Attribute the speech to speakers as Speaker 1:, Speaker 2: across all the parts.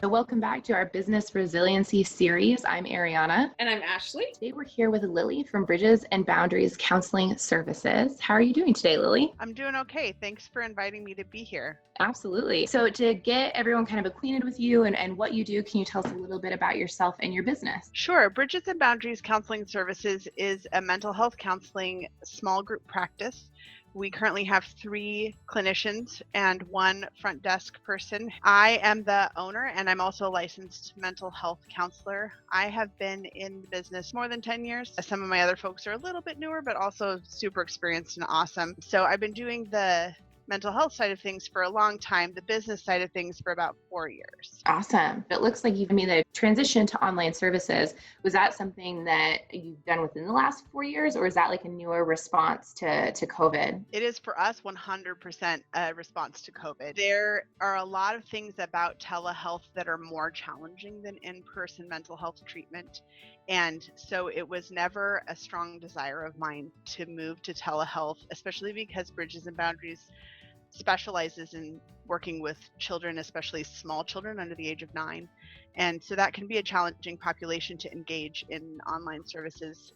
Speaker 1: So welcome back to our Business Resiliency series. I'm Ariana.
Speaker 2: And I'm Ashley.
Speaker 1: Today we're here with Lillie from Bridges and Boundaries Counseling Services. How are you doing today, Lillie?
Speaker 3: I'm doing okay. Thanks for inviting me to be here.
Speaker 1: Absolutely. So to get everyone kind of acquainted with you and what you do, can you tell us a little bit about yourself and your business?
Speaker 3: Sure. Bridges and Boundaries Counseling Services is a mental health counseling small group practice. We currently have 3 clinicians and 1 front desk person. I am the owner and I'm also a licensed mental health counselor. I have been in the business more than 10 years. Some of my other folks are a little bit newer, but also super experienced and awesome. So I've been doing the mental health side of things for a long time, the business side of things for about 4 years.
Speaker 1: Awesome. It looks like you've made the transition to online services. Was that something that you've done within the last 4 years, or is that like a newer response to COVID?
Speaker 3: It is for us 100% a response to COVID. There are a lot of things about telehealth that are more challenging than in-person mental health treatment. And so it was never a strong desire of mine to move to telehealth, especially because Bridges and Boundaries specializes in working with children, especially small children under the age of 9. And so that can be a challenging population to engage in online services.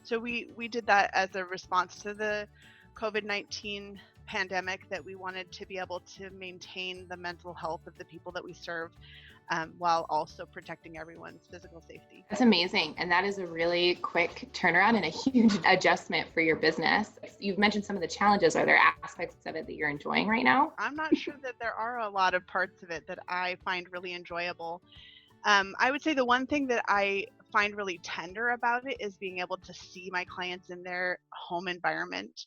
Speaker 3: So we did that as a response to the COVID-19 pandemic, that we wanted to be able to maintain the mental health of the people that we serve, while also protecting everyone's physical safety.
Speaker 1: That's amazing. And that is a really quick turnaround and a huge adjustment for your business. You've mentioned some of the challenges. Are there aspects of it that you're enjoying right now?
Speaker 3: I'm not sure that there are a lot of parts of it that I find really enjoyable. I would say the one thing that I find really tender about it is being able to see my clients in their home environment.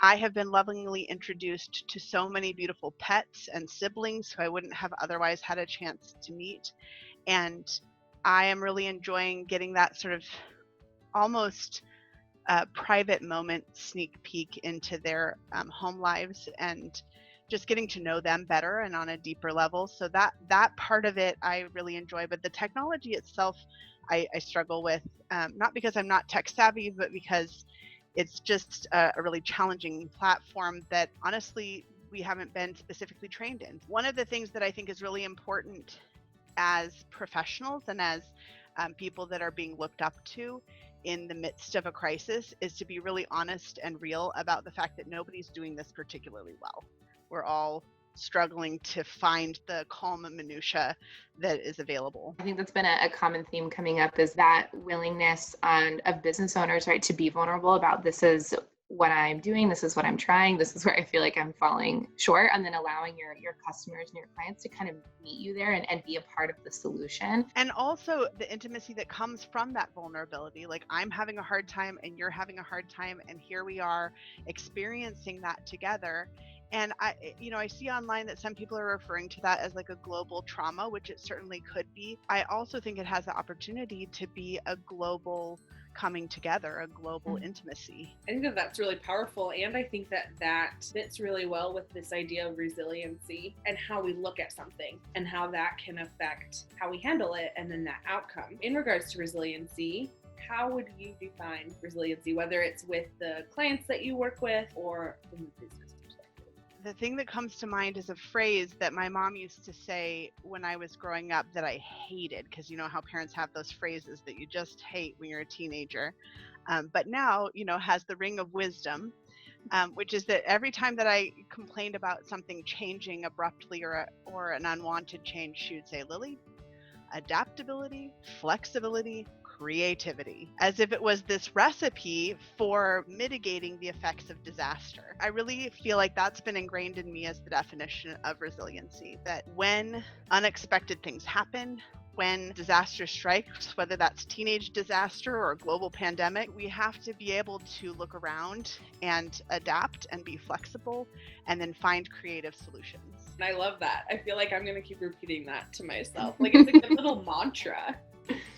Speaker 3: I have been lovingly introduced to so many beautiful pets and siblings who I wouldn't have otherwise had a chance to meet. And I am really enjoying getting that sort of almost private moment sneak peek into their home lives and just getting to know them better and on a deeper level. So that part of it I really enjoy, but the technology itself I struggle with, not because I'm not tech savvy, but because it's just a really challenging platform that honestly we haven't been specifically trained in. One of the things that I think is really important as professionals and as people that are being looked up to in the midst of a crisis is to be really honest and real about the fact that nobody's doing this particularly well. We're all struggling to find the calm minutia that is available.
Speaker 1: I think that's been a common theme coming up, is that willingness of business owners, right, to be vulnerable about this is what I'm doing, this is what I'm trying, this is where I feel like I'm falling short, and then allowing your customers and your clients to kind of meet you there and be a part of the solution.
Speaker 3: And also the intimacy that comes from that vulnerability. Like, I'm having a hard time and you're having a hard time, and here we are experiencing that together. And I see online that some people are referring to that as like a global trauma, which it certainly could be. I also think it has the opportunity to be a global coming together, a global intimacy.
Speaker 2: I think that that's really powerful. And I think that that fits really well with this idea of resiliency and how we look at something and how that can affect how we handle it and then that outcome. In regards to resiliency, how would you define resiliency, whether it's with the clients that you work with or from the business perspective?
Speaker 3: The thing that comes to mind is a phrase that my mom used to say when I was growing up that I hated, because you know how parents have those phrases that you just hate when you're a teenager, but now has the ring of wisdom, which is that every time that I complained about something changing abruptly or an unwanted change, she would say, "Lillie, adaptability, flexibility, creativity," as if it was this recipe for mitigating the effects of disaster. I really feel like that's been ingrained in me as the definition of resiliency, that when unexpected things happen, when disaster strikes, whether that's teenage disaster or a global pandemic, we have to be able to look around and adapt and be flexible and then find creative solutions.
Speaker 2: And I love that. I feel like I'm going to keep repeating that to myself. Like, it's a good little mantra.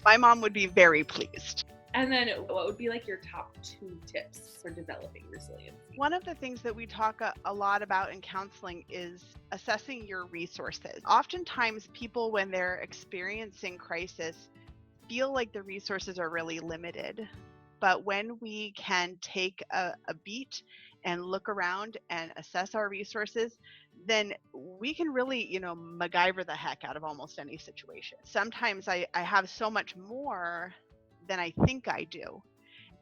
Speaker 3: My mom would be very pleased.
Speaker 2: And then what would be like your top 2 tips for developing resilience?
Speaker 3: One of the things that we talk a lot about in counseling is assessing your resources. Oftentimes people, when they're experiencing crisis, feel like the resources are really limited. But when we can take a beat and look around and assess our resources, then we can really, MacGyver the heck out of almost any situation. Sometimes I have so much more than I think I do.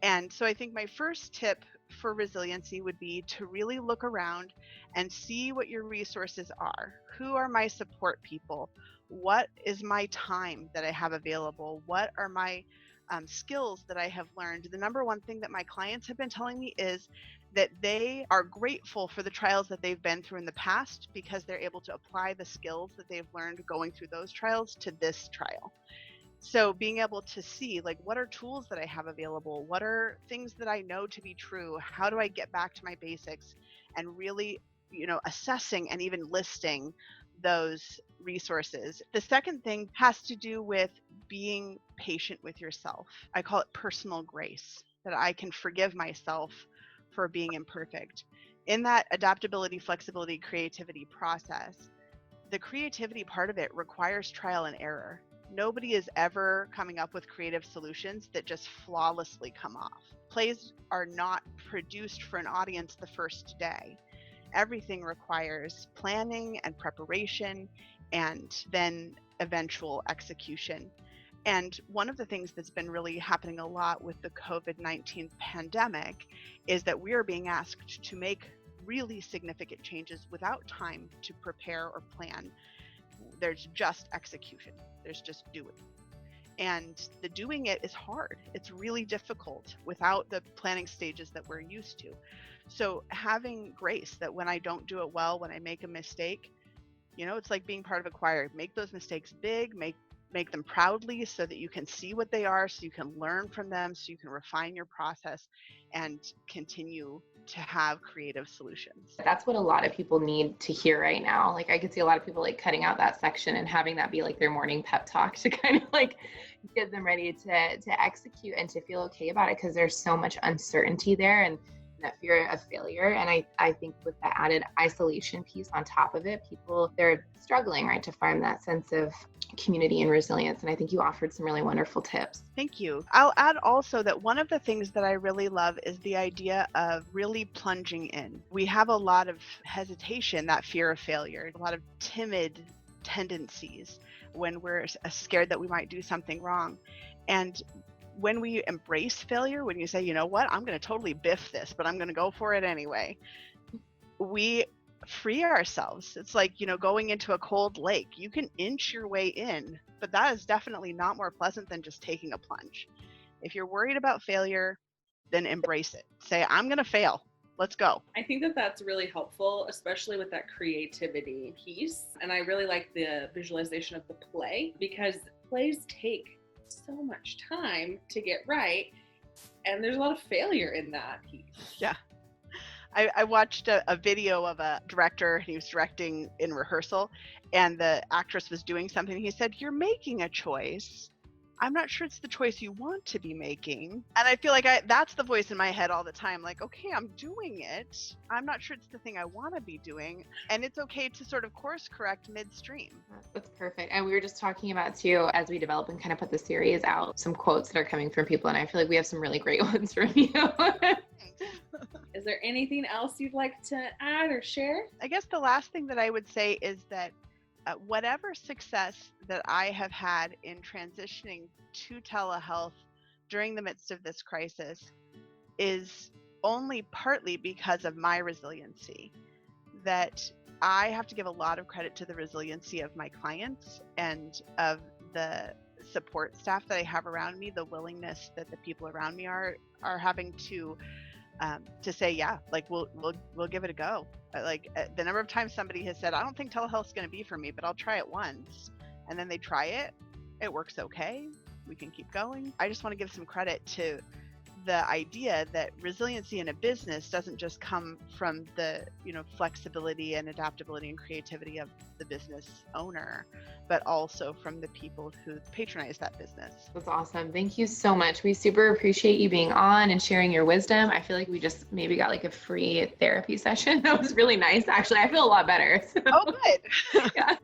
Speaker 3: And so I think my first tip for resiliency would be to really look around and see what your resources are. Who are my support people? What is my time that I have available? What are my skills that I have learned? The number one thing that my clients have been telling me is that they are grateful for the trials that they've been through in the past, because they're able to apply the skills that they've learned going through those trials to this trial. So being able to see, like, what are tools that I have available? What are things that I know to be true? How do I get back to my basics? And really, assessing and even listing those resources. The second thing has to do with being patient with yourself. I call it personal grace, that I can forgive myself for being imperfect. In that adaptability, flexibility, creativity process, the creativity part of it requires trial and error. Nobody is ever coming up with creative solutions that just flawlessly come off. Plays are not produced for an audience the first day. Everything requires planning and preparation and then eventual execution. And one of the things that's been really happening a lot with the COVID-19 pandemic is that we are being asked to make really significant changes without time to prepare or plan. There's just execution. There's just do it. And the doing it is hard. It's really difficult without the planning stages that we're used to. So having grace that when I don't do it well, when I make a mistake, it's like being part of a choir. Make those mistakes big, make them proudly so that you can see what they are, so you can learn from them, so you can refine your process and continue to have creative solutions.
Speaker 1: That's what a lot of people need to hear right now. Like, I could see a lot of people like cutting out that section and having that be like their morning pep talk to kind of like get them ready to execute and to feel okay about it, because there's so much uncertainty there and that fear of failure. And I think with the added isolation piece on top of it, they're struggling, right, to find that sense of community and resilience. And I think you offered some really wonderful tips.
Speaker 3: Thank you. I'll add also that one of the things that I really love is the idea of really plunging in. We have a lot of hesitation, that fear of failure, a lot of timid tendencies when we're scared that we might do something wrong. And when we embrace failure, when you say, you know what, I'm going to totally biff this, but I'm going to go for it anyway, we free ourselves. It's like, going into a cold lake. You can inch your way in, but that is definitely not more pleasant than just taking a plunge. If you're worried about failure, then embrace it. Say, I'm going to fail. Let's go.
Speaker 2: I think that that's really helpful, especially with that creativity piece. And I really like the visualization of the play, because plays take so much time to get right, and there's a lot of failure in that piece.
Speaker 3: Yeah. I watched a video of a director. He was directing in rehearsal, and the actress was doing something. He said, "You're making a choice. I'm not sure it's the choice you want to be making." And I feel like that's the voice in my head all the time. Like, okay, I'm doing it. I'm not sure it's the thing I want to be doing. And it's okay to sort of course correct midstream.
Speaker 1: That's perfect. And we were just talking about too, as we develop and kind of put the series out, some quotes that are coming from people. And I feel like we have some really great ones from you.
Speaker 2: Is there anything else you'd like to add or share?
Speaker 3: I guess the last thing that I would say is that whatever success that I have had in transitioning to telehealth during the midst of this crisis is only partly because of my resiliency. That I have to give a lot of credit to the resiliency of my clients and of the support staff that I have around me, the willingness that the people around me are having to say, yeah, like we'll give it a go. Like the number of times somebody has said, I don't think telehealth's going to be for me, but I'll try it once. And then they try it. It works okay. We can keep going. I just want to give some credit to the idea that resiliency in a business doesn't just come from the, flexibility and adaptability and creativity of the business owner, but also from the people who patronize that business.
Speaker 1: That's awesome. Thank you so much. We super appreciate you being on and sharing your wisdom. I feel like we just maybe got like a free therapy session. That was really nice. Actually, I feel a lot better. So.
Speaker 3: Oh, good.
Speaker 1: Yeah.